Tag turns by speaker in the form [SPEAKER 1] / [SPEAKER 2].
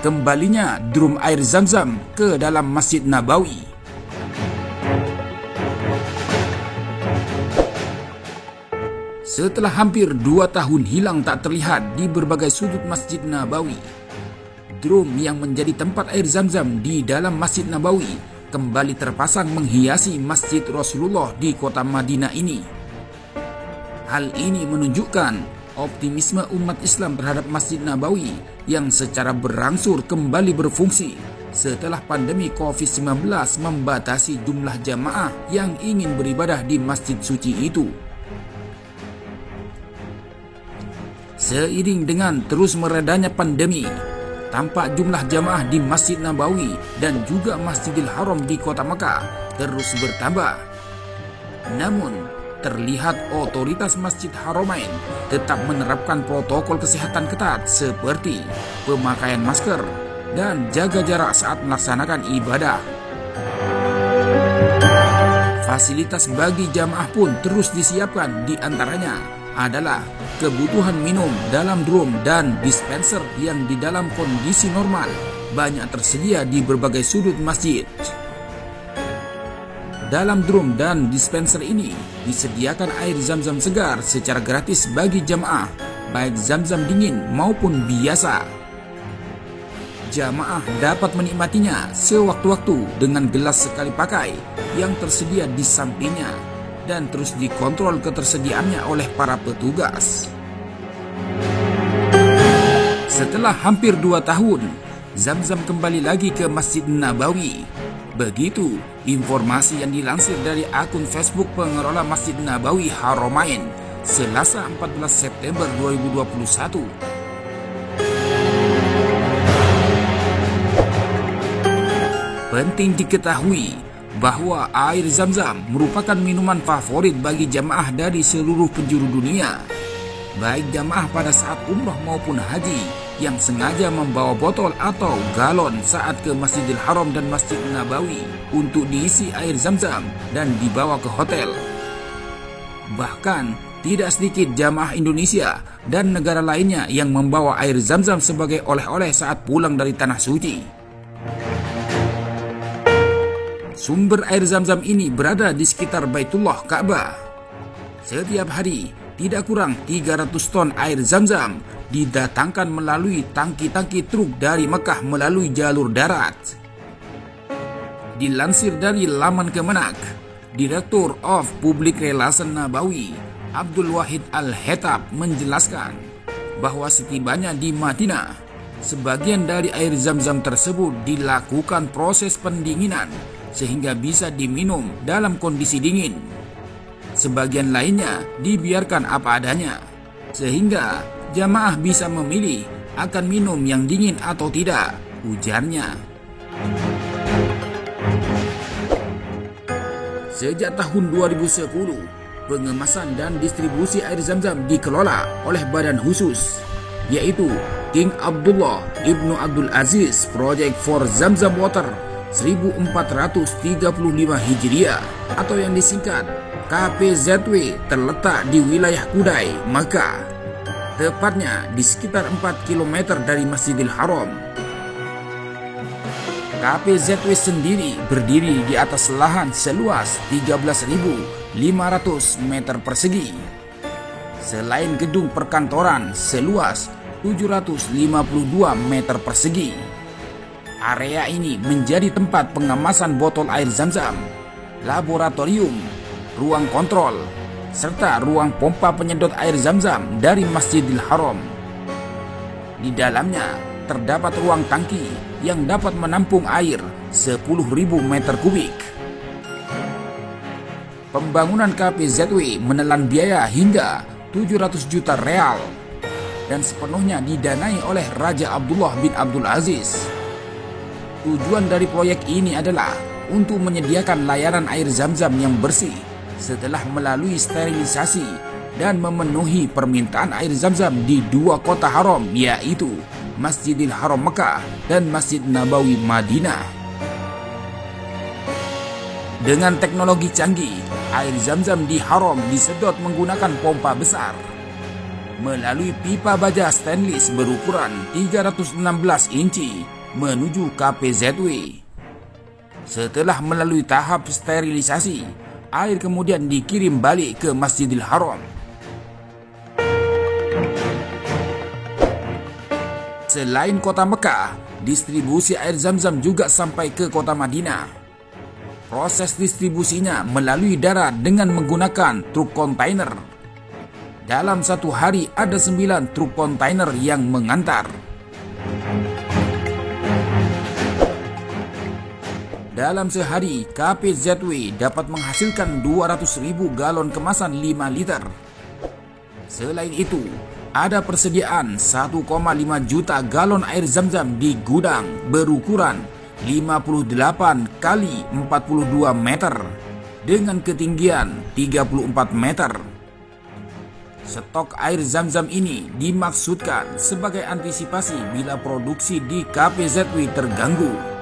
[SPEAKER 1] kembalinya drum air Zam-Zam ke dalam Masjid Nabawi. Setelah hampir 2 tahun hilang tak terlihat di berbagai sudut Masjid Nabawi, drum yang menjadi tempat air Zam-Zam di dalam Masjid Nabawi kembali terpasang menghiasi Masjid Rasulullah di kota Madinah ini. Hal ini menunjukkan optimisme umat Islam terhadap Masjid Nabawi yang secara berangsur kembali berfungsi setelah pandemi COVID-19 membatasi jumlah jamaah yang ingin beribadah di masjid suci itu. Seiring dengan terus meredanya pandemi, tampak jumlah jamaah di Masjid Nabawi dan juga Masjidil Haram di kota Mekah terus bertambah. Namun, terlihat otoritas Masjid Haramain tetap menerapkan protokol kesehatan ketat seperti pemakaian masker dan jaga jarak saat melaksanakan ibadah. Fasilitas bagi jamaah pun terus disiapkan, di antaranya adalah kebutuhan minum dalam drum dan dispenser yang di dalam kondisi normal banyak tersedia di berbagai sudut masjid. Dalam drum dan dispenser ini disediakan air Zam-Zam segar secara gratis bagi jamaah, baik Zam-Zam dingin maupun biasa. Jamaah dapat menikmatinya sewaktu-waktu dengan gelas sekali pakai yang tersedia di sampingnya dan terus dikontrol ketersediaannya oleh para petugas. Setelah hampir 2 tahun, Zam-Zam kembali lagi ke Masjid Nabawi. Begitu informasi yang dilansir dari akun Facebook pengelola Masjid Nabawi Haramain, Selasa 14 September 2021. Penting diketahui bahwa air Zam-Zam merupakan minuman favorit bagi jamaah dari seluruh penjuru dunia, baik jamaah pada saat umrah maupun haji yang sengaja membawa botol atau galon saat ke Masjidil Haram dan Masjid Nabawi untuk diisi air Zam-Zam dan dibawa ke hotel. Bahkan tidak sedikit jamaah Indonesia dan negara lainnya yang membawa air Zam-Zam sebagai oleh-oleh saat pulang dari tanah suci. Sumber air Zam-Zam ini berada di sekitar Baitullah Ka'bah. Setiap hari, tidak kurang 300 ton air Zam-Zam didatangkan melalui tangki-tangki truk dari Mekah melalui jalur darat. Dilansir dari laman Kemenak, Direktur of Public Relations Nabawi, Abdul Wahid Al-Hetab menjelaskan bahwa setibanya di Madinah, sebagian dari air Zam-Zam tersebut dilakukan proses pendinginan sehingga bisa diminum dalam kondisi dingin. Sebagian lainnya dibiarkan apa adanya, sehingga jamaah bisa memilih akan minum yang dingin atau tidak, ujarnya. Sejak tahun 2010, pengemasan dan distribusi air Zam-Zam dikelola oleh badan khusus, yaitu King Abdullah Ibnu Abdul Aziz Project for Zam-Zam Water 1435 Hijriah atau yang disingkat KPZW, terletak di wilayah Kudai, Makkah, tepatnya di sekitar 4 km dari Masjidil Haram. KPZW sendiri berdiri di atas lahan seluas 13.500 meter persegi. Selain gedung perkantoran seluas 752 meter persegi. Area ini menjadi tempat pengemasan botol air Zam-Zam, laboratorium, ruang kontrol, serta ruang pompa penyedot air Zam-Zam dari Masjidil Haram. Di dalamnya terdapat ruang tangki yang dapat menampung air 10.000 meter kubik. Pembangunan KPZW menelan biaya hingga 700 juta real dan sepenuhnya didanai oleh Raja Abdullah bin Abdul Aziz. Tujuan dari proyek ini adalah untuk menyediakan layanan air Zam-Zam yang bersih setelah melalui sterilisasi dan memenuhi permintaan air Zam-Zam di 2 kota haram, yaitu Masjidil Haram Mekah dan Masjid Nabawi Madinah. Dengan teknologi canggih, air Zam-Zam di Haram disedot menggunakan pompa besar melalui pipa baja stainless berukuran 316 inci menuju KPZW. Setelah melalui tahap sterilisasi, air kemudian dikirim balik ke Masjidil Haram. Selain kota Mekah, distribusi air Zam-Zam juga sampai ke kota Madinah. Proses distribusinya melalui darat dengan menggunakan truk kontainer. Dalam satu hari ada 9 truk kontainer yang mengantar. Dalam sehari, KPZW dapat menghasilkan 200.000 galon kemasan 5 liter. Selain itu, ada persediaan 1,5 juta galon air Zam-Zam di gudang berukuran 58 kali 42 meter dengan ketinggian 34 meter. Stok air Zam-Zam ini dimaksudkan sebagai antisipasi bila produksi di KPZW terganggu.